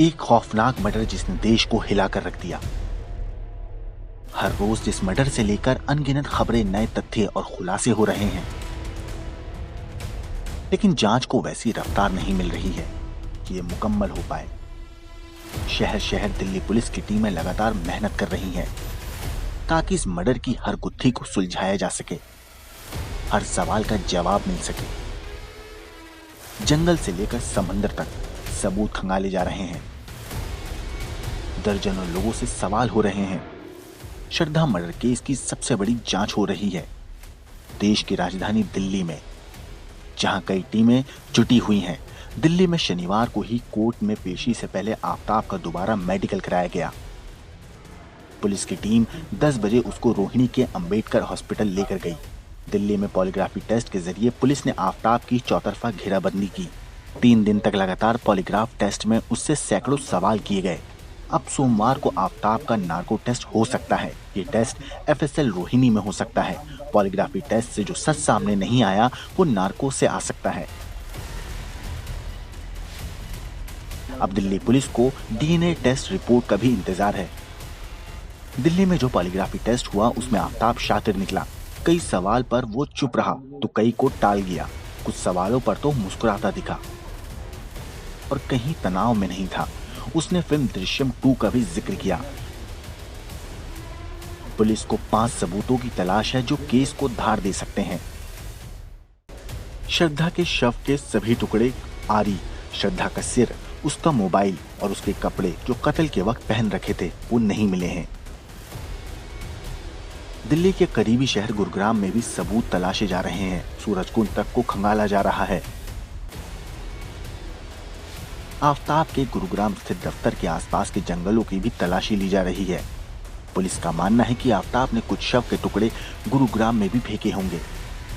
एक खौफनाक मर्डर जिसने देश को हिलाकर रख दिया। हर रोज जिस मर्डर से लेकर अनगिनत खबरें, नए तथ्य और खुलासे हो रहे हैं, लेकिन जांच को वैसी रफ्तार नहीं मिल रही है कि ये मुकम्मल हो पाए। शहर शहर दिल्ली पुलिस की टीमें लगातार मेहनत कर रही हैं ताकि इस मर्डर की हर गुत्थी को सुलझाया जा सके, हर सवाल का जवाब मिल सके। जंगल से लेकर समंदर तक सबूत खंगाले जा रहे हैं। दर्जनों लोगों से सवाल हो रहे हैं। श्रद्धा मर्डर केस की सबसे बड़ी जांच हो रही है देश की राजधानी दिल्ली में, जहां कई टीमें जुटी हुई हैं। दिल्ली में शनिवार को ही कोर्ट में पेशी से पहले आफताब का दोबारा मेडिकल कराया गया। पुलिस की टीम 10 बजे उसको रोहिणी के अंबेडकर हॉस्पिटल लेकर गई। दिल्ली में पॉलीग्राफी टेस्ट के जरिए पुलिस ने आफताब की चौतरफा घेराबंदी की। 3 दिन तक लगातार पॉलीग्राफ टेस्ट में उससे सैकड़ों सवाल किए गए। अब सोमवार को आफताब का नार्को टेस्ट हो सकता है। ये टेस्ट एफएसएल रोहिणी में हो सकता है। पॉलीग्राफी टेस्ट से जो सच सामने नहीं आया वो नार्को से आ सकता है। अब दिल्ली पुलिस को डीएनए टेस्ट रिपोर्ट का भी इंतजार है। दिल्ली में जो पॉलीग्राफी टेस्ट हुआ उसमें आफताब शातिर निकला। कई सवाल पर वो चुप रहा तो कई को टाल गया। कुछ सवालों पर तो मुस्कुराता दिखा और कहीं तनाव में नहीं था। उसने फिल्म दृश्यम 2 का भी जिक्र किया। पुलिस को 5 सबूतों की तलाश है जो केस को धार दे सकते हैं। श्रद्धा के शव के सभी टुकड़े, आरी, श्रद्धा का सिर, उसका मोबाइल और उसके कपड़े जो कत्ल के वक्त पहन रखे थे वो नहीं मिले हैं। दिल्ली के करीबी शहर गुरुग्राम में भी सबूत तलाशे जा रहे हैं। सूरजकुंड तक को खंगाला जा रहा है। आफताब के गुरुग्राम स्थित दफ्तर के आसपास के जंगलों की भी तलाशी ली जा रही है। पुलिस का मानना है कि आफताब ने कुछ शव के टुकड़े गुरुग्राम में भी फेंके होंगे।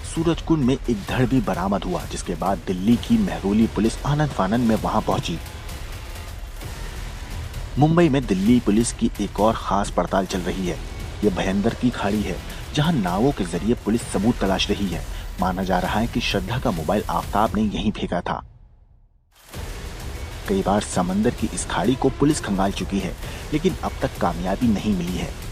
सूरजकुंड में एक धड़ भी बरामद हुआ, जिसके बाद दिल्ली की महरौली पुलिस आनंद फानंद में वहां पहुंची। मुंबई में दिल्ली पुलिस की एक और खास पड़ताल चल रही है। यह भयंदर की खाड़ी है जहां नावों के जरिए पुलिस सबूत तलाश रही है। माना जा रहा है कि श्रद्धा का मोबाइल आफताब ने यहीं फेंका था। कई बार समंदर की इस खाड़ी को पुलिस खंगाल चुकी है, लेकिन अब तक कामयाबी नहीं मिली है।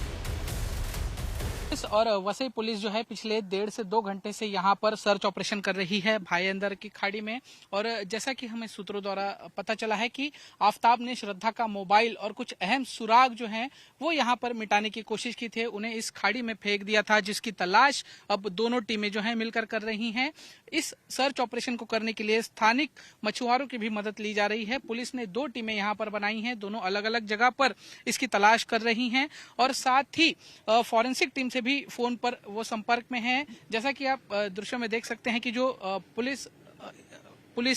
और वसई पुलिस जो है पिछले 1.5 से 2 घंटे से यहाँ पर सर्च ऑपरेशन कर रही है भाईंदर की खाड़ी में। और जैसा कि हमें सूत्रों द्वारा पता चला है कि आफताब ने श्रद्धा का मोबाइल और कुछ अहम सुराग जो हैं वो यहाँ पर मिटाने की कोशिश की थी, उन्हें इस खाड़ी में फेंक दिया था, जिसकी तलाश अब दोनों टीमें जो है मिलकर कर रही हैं। इस सर्च ऑपरेशन को करने के लिए स्थानिक मछुआरों की भी मदद ली जा रही है। पुलिस ने 2 टीमें यहाँ पर बनाई हैं, दोनों अलग अलग जगह पर इसकी तलाश कर रही हैं और साथ ही फॉरेंसिक टीम से भी फोन पर वो संपर्क में है। जैसा कि आप दृश्यों में देख सकते हैं कि जो पुलिस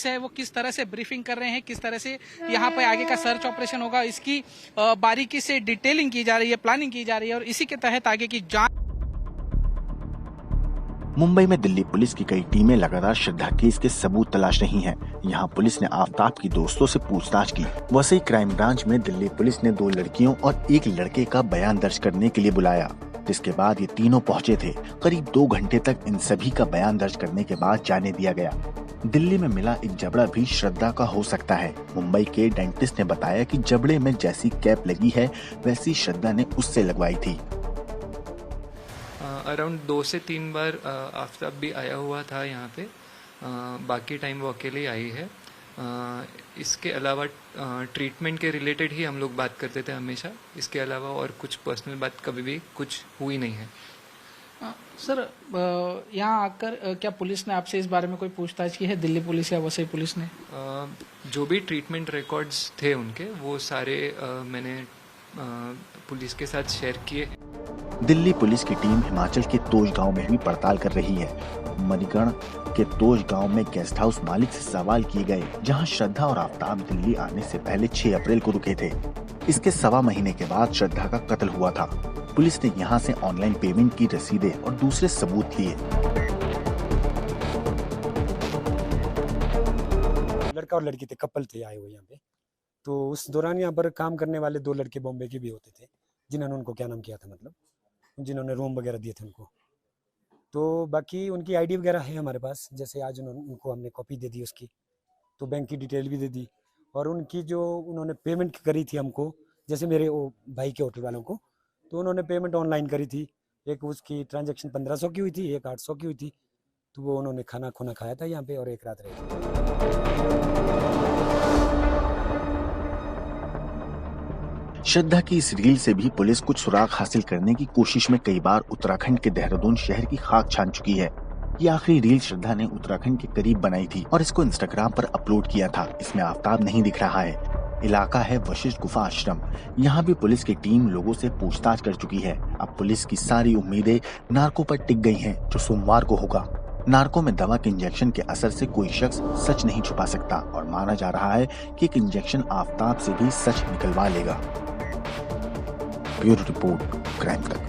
है वो किस तरह से ब्रीफिंग कर रहे हैं, किस तरह से यहाँ पे आगे का सर्च ऑपरेशन होगा, इसकी बारीकी से डिटेलिंग की जा रही है, प्लानिंग की जा रही है और इसी के तहत आगे की जांच। मुंबई में दिल्ली पुलिस की कई टीमें लगातार श्रद्धा केस के सबूत तलाश रही हैं। यहाँ पुलिस ने आफताब की दोस्तों से पूछताछ की। वसई क्राइम ब्रांच में दिल्ली पुलिस ने 2 लड़कियों और एक लड़के का बयान दर्ज करने के लिए बुलाया, जिसके बाद ये तीनों पहुंचे थे। करीब 2 घंटे तक इन सभी का बयान दर्ज करने के बाद जाने दिया गया। दिल्ली में मिला एक जबड़ा भी श्रद्धा का हो सकता है। मुंबई के डेंटिस्ट ने बताया कि जबड़े में जैसी कैप लगी है वैसी श्रद्धा ने उससे लगवाई थी। अराउंड 2 से 3 बार आफताब भी आया हुआ था यहाँ पे। बाकी टाइम वो अकेले आई है। इसके अलावा ट्रीटमेंट के रिलेटेड ही हम लोग बात करते थे हमेशा। इसके अलावा और कुछ पर्सनल बात कभी भी कुछ हुई नहीं है। सर, यहाँ आकर क्या पुलिस ने आपसे इस बारे में कोई पूछताछ की है, दिल्ली पुलिस या वसई पुलिस ने? जो भी ट्रीटमेंट रिकॉर्ड्स थे उनके वो सारे मैंने पुलिस के साथ शेयर किए। दिल्ली पुलिस की टीम हिमाचल के तोश गांव में भी पड़ताल कर रही है। मणिगढ़ के तोश गांव में गेस्ट हाउस मालिक से सवाल किए गए, जहां श्रद्धा और आफताब दिल्ली आने से पहले 6 अप्रैल को रुके थे। इसके 1.25 महीने के बाद श्रद्धा का कत्ल हुआ था। पुलिस ने यहां से ऑनलाइन पेमेंट की रसीदें और दूसरे सबूत लिए। लड़का और लड़की थे, कपल थे आए हुए यहाँ पे। तो उस दौरान यहाँ पर काम करने वाले 2 लड़के बॉम्बे के भी होते थे, जिन्होंने उनको क्या नाम किया था, मतलब जिन्होंने रूम वगैरह दिए थे उनको। तो बाकी उनकी आईडी वगैरह है हमारे पास। जैसे आज उनको हमने कॉपी दे दी उसकी, तो बैंक की डिटेल भी दे दी और उनकी जो उन्होंने पेमेंट करी थी हमको, जैसे मेरे वो भाई के होटल वालों को, तो उन्होंने पेमेंट ऑनलाइन करी थी। एक उसकी ट्रांजैक्शन 1500 की हुई थी, एक 800 की हुई थी। तो वो उन्होंने खाना खुना खाया था यहाँ पे और एक रात रही। श्रद्धा की इस रील से भी पुलिस कुछ सुराग हासिल करने की कोशिश में कई बार उत्तराखंड के देहरादून शहर की खाक छान चुकी है। ये आखिरी रील श्रद्धा ने उत्तराखंड के करीब बनाई थी और इसको इंस्टाग्राम पर अपलोड किया था। इसमें आफ्ताब नहीं दिख रहा है। इलाका है वशिष्ठ गुफा आश्रम। यहाँ भी पुलिस की टीम लोगों से पूछताछ कर चुकी है। अब पुलिस की सारी उम्मीदें नार्को पर टिक गई हैं, जो सोमवार को होगा। नार्को में दवा के इंजेक्शन के असर से कोई शख्स सच नहीं छुपा सकता और माना जा रहा है कि एक इंजेक्शन आफ्ताब से भी सच निकलवा लेगा। ब्यूरो रिपोर्ट, क्राइम तक।